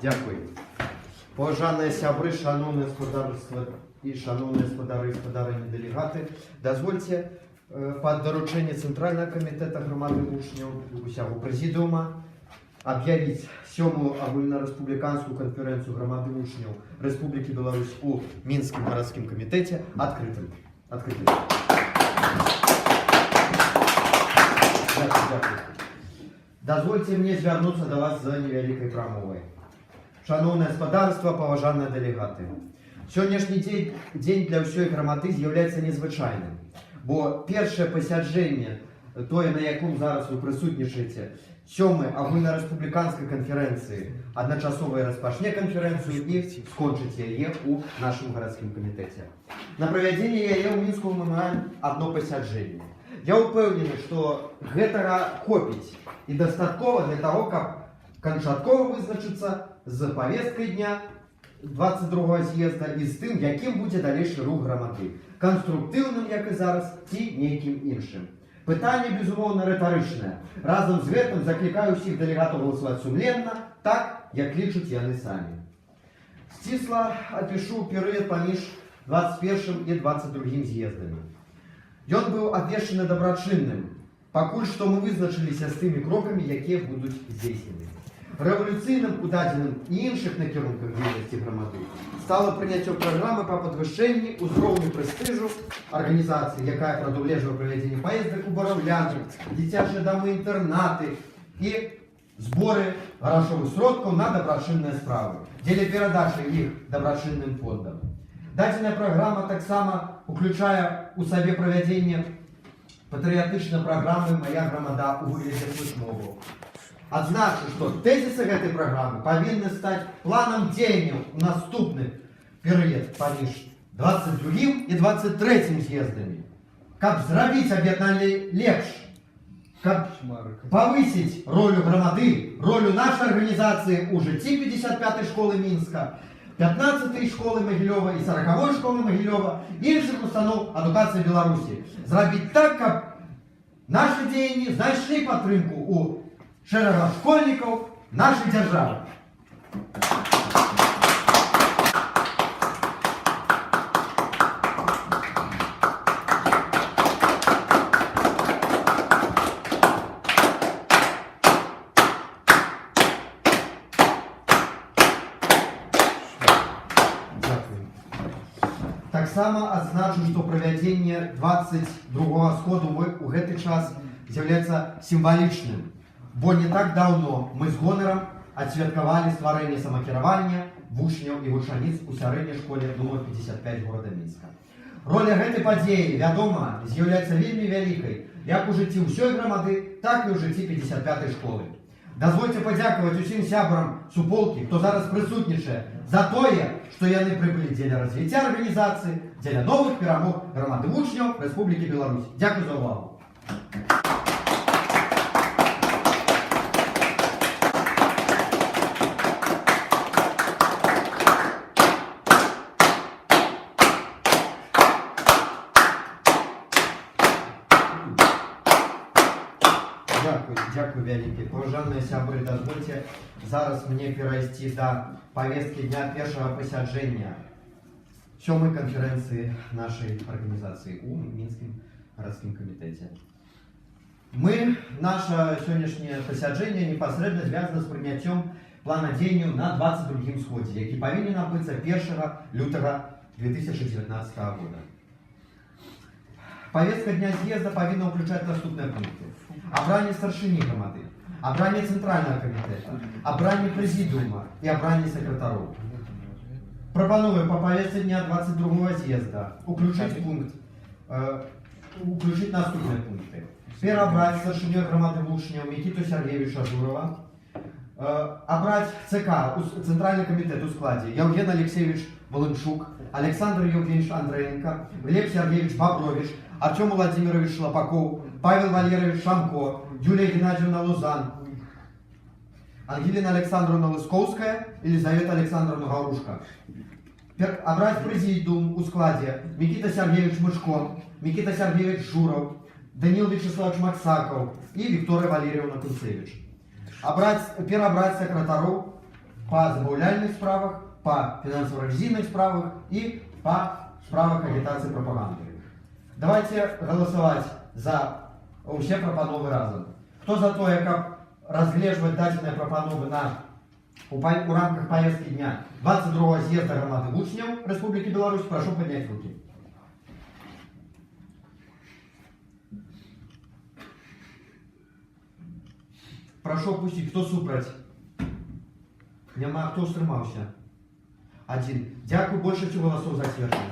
Дякую. Поважаныя сябры, шановнае господарства і шановныя спадары і спадарыні дэлегаты, дазвольце пад даручэнне Цэнтральнага камітэта грамады вучняў усяго прэзідыума аб'явіць 7-ю агульнарэспубліканскую канферэнцыю грамады вучняў Рэспублікі Беларусь у Мінскім гарадскім камітэце адкрытым. Дякую. Дазвольце мне звярнуцца да вас за невялікай прамовай. Шановное господарство, поважанные делегаты. Сённяшні дзень для ўсёй грамады з'яўляецца незвычайным, бо першае пасяджэнне, тое, на якому зараз вы прысутнічаеце, 7-й агульнарэспубліканскай канферэнцыі, адначасова распачне канферэнцыю і скончыць яе ў нашым гарадскім камітэце. На правядзенне яе ў Мінску мы маем адно пасяджэнне. Я ўпэўнены, што гэтага хопіць і дастаткова для таго, каб канчаткова вызначыцца з повесткой дня 22-го з'езда і з тым, якім будзе далейшы рух грамады. Канструктыўным, як і зараз, ці нейкім іншым. Пытанне, безумоўна, рытарычнае. Разам з гэтым заклікаю ўсіх дэлегатаў галасаваць сумленна, так, як лічуць яны самі. Сцісла апішу перыяд паміж 21-м і 22-м з'ездамі. Ён быў абвешчаны дабрачынным, пакуль што мы вызначыліся з тымі крокамі, якія будуць здзейснены. Рэвалюцыйным у дадзеным і іншых накірунках дзейнасці грамады стала прыняццё праграмы па падвышэнні ўзроўню прэстыжу арганізацыі, якая прадугледжвае правядзенне паездак у бараўляны, дзіцячыя дамы-інтэрнаты і зборы грашовых сродкаў на дабрачынныя справы, дзеля перадачы іх дабрачынным фондам. Дадзеная праграма таксама уключае ў сабе правядзенне патрыятычнай праграмы «Мая грамада» у выглядзе флешмобаў. Адзначу, што тэзісы гэтай праграмы павінны стаць планам дзеянняў у наступны перыяд паміж 22-м і 23-м з'ездамі, каб зрабіць аб'яднанне лепш, каб павысіць ролю грамады, ролю нашай арганізацыі ў жыцці 55-й школы Мінска, 15-й школы Магілёва і 40-й школы Магілёва, іншых устаноў адукацыі Беларусі. Зрабіць так, каб нашы дзеянні знайшлі падтрымку ў шэрага школьнікаў нашай дзяржавы. Таксама адзначу, што правядзенне 22-го сходу ў гэты час з'яўляецца сімвалічным. Бо не так давно мы з гонарам адсвяткавалі стварэнне самакіравання вучняў і вучаніц у сярэдняй школе нумар 55 горада Мінска. Роля гэтай падзеі, вядома, з'яўляецца вельмі вялікай, як у жыцці ўсёй грамады, так і ў жыцці 55-й школы. Дазвольце падзякаваць усім сябрам суполкі, хто зараз прысутнічае, за тое, што яны прыбылі дзеля развіцця арганізацыі, дзеля новых перамог грамады вучняў Рэспублікі Беларусь. Дзякуй за ўвагу. Дякую вялікі. Паважаныя сябры, дазвольце зараз мне перайсці да павесткі дня першага пасяджэння 7-й канферэнцыі нашай арганізацыі у Мінскім гарадскім камітэце. Наше сённяшняе пасяджэнне непасрэдна звязана з прыняццём плана дзеянняў на 22-м сходзе, які павінен адбыцца 1 лютага 2019 года. Повестка дня з'езда павінна ўключаць наступныя пункты: абранне старшыні грамады, абранне цэнтральнага камітэта, абранне прэзідыума і абранне сакратароў. Прапаную па повестцы дня 22-го з'езда уключыць наступныя пункты: перабраць старшынёй грамады вучняў Мікіту Сергеевича Журова, абраць ЦК, цэнтральны камітэт у складзе Евген Алексеевич Волынчук, Александр Евгеньевич Андреенко, Глеб Сергеевич Бобрович, Артем Владимирович Лопаков, Павел Валерьевич Шамко, Юлия Геннадьевна Лузан, Ангелина Александровна Лысковская, Елизавета Александровна Гаушка. Обрать президиум у складе Микита Сергеевич Мышко, Микита Сергеевич Журов, Данил Вячеславович Максаков и Виктория Валерьевна Кунцевич. Переобрать секретаров по забавляльных справах, по финансово-ревизийных справах и по справах агитации пропаганды. Давайте голосовать за все пропановы разом. Кто за то, как разглеживать даденные пропановы у рамках повестки дня 22-го съезда громады учнев Республики Беларусь, прошу поднять руки. Прошу опустить. Кто супраць? Нема. Кто стримався? Один. Дякую, больше всего голосов затверджено.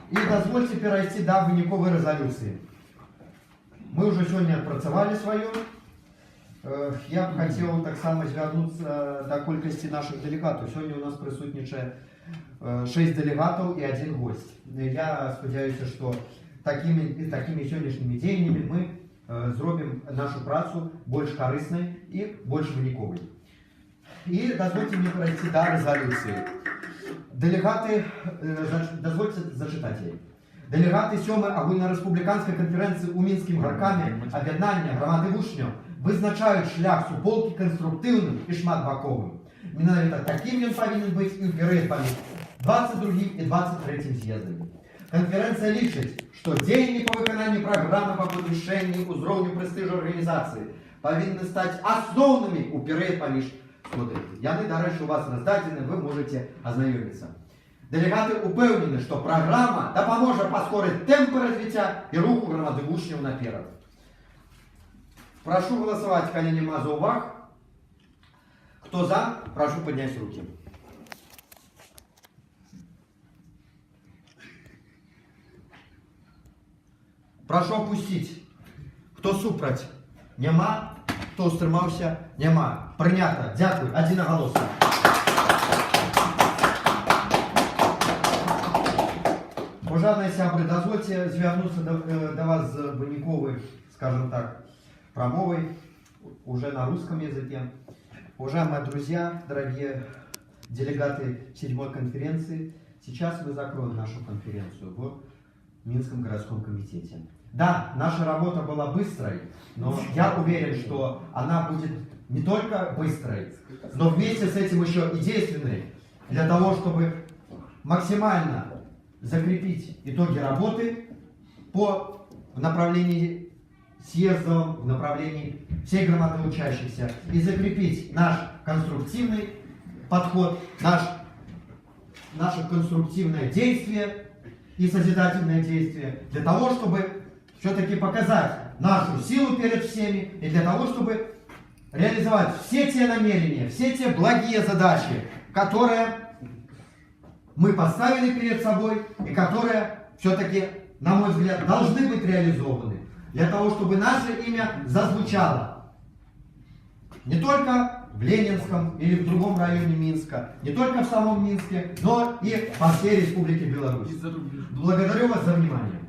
И дозвольте перейти до выниковой резолюции. Мы уже сегодня отпрацовали свое. Я б хотел так само звернуться до колькости наших делегатов. Сегодня у нас присутничает 6 делегатов и 1 гость. Я сподіваюся, что такими сегодняшними деяниями мы зробим нашу працу больш корисною и больш выниковой. И дозвольте мне перейти до резолюции. Делегаты, дозвольте зачитать її. Делегаты 7-ї агульнореспубліканської конференції у Мінським горками об'єднання громади учнів визначають шлях суполки конструктивним і шматбаковим. Менавіта таким він повинен бути і в період поміж 22 і 23 з'їздами. Конференція лічить, що дії по виконанню програми по підвищенню узровню престижу організації повинні стати основними у період поміж. Яны, до речі, у вас роздадені, ви можете ознайомитися. Делегати упевнені, що програма допоможе прискорити темпи розвиття і руху громади учнів наперед. Прошу голосувати, коли нема зауваг. Хто за, прошу підняти руки. Прошу опустити. Хто супроть? Нема. Хто устримався? Нема. Прийнято. Дякую. Одноголосно. Уважаемые сябры, дозвольте звернуться до вас с выниковой, скажем так, промовой, уже на русском языке. Уважаемые друзья, дорогие делегаты 7-й конференции, сейчас мы закроем нашу конференцию в Минском городском комитете. Да, наша работа была быстрой, но я уверен, что она будет не только быстрой, но вместе с этим еще и действенной, для того, чтобы максимально закрепить итоги работы в направлении съездов, в направлении всей громады учащихся и закрепить наш конструктивный подход, наше конструктивное действие и созидательное действие для того, чтобы все-таки показать нашу силу перед всеми и для того, чтобы реализовать все те намерения, все те благие задачи, которые мы поставили перед собой и которые все-таки, на мой взгляд, должны быть реализованы для того, чтобы наше имя зазвучало не только в Ленинском или в другом районе Минска, не только в самом Минске, но и по всей Республике Беларусь. Благодарю вас за внимание.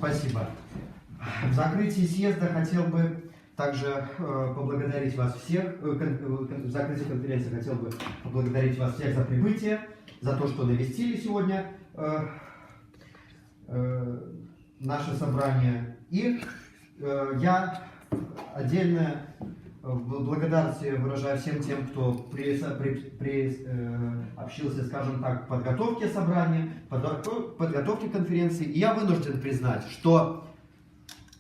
Спасибо. В закрытии съезда хотел бы также поблагодарить вас всех, в закрытии конференции хотел бы поблагодарить вас всех за прибытие, за то, что навестили сегодня наше собрание. И я отдельно благодарность выражаю всем тем, кто общился, скажем так, к подготовке собрания, подготовке конференции. И я вынужден признать, что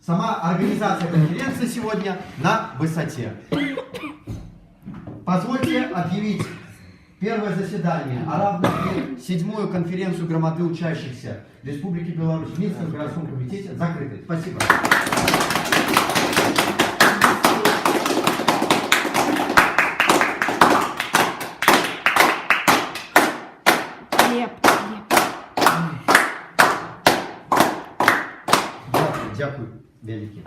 сама организация конференции сегодня на высоте. Позвольте объявить первое заседание, а равно и 7-ю конференцию громады учащихся Республики Беларусь в Минском городском комитете закрытой. Спасибо. Леп. Дякую вялікі.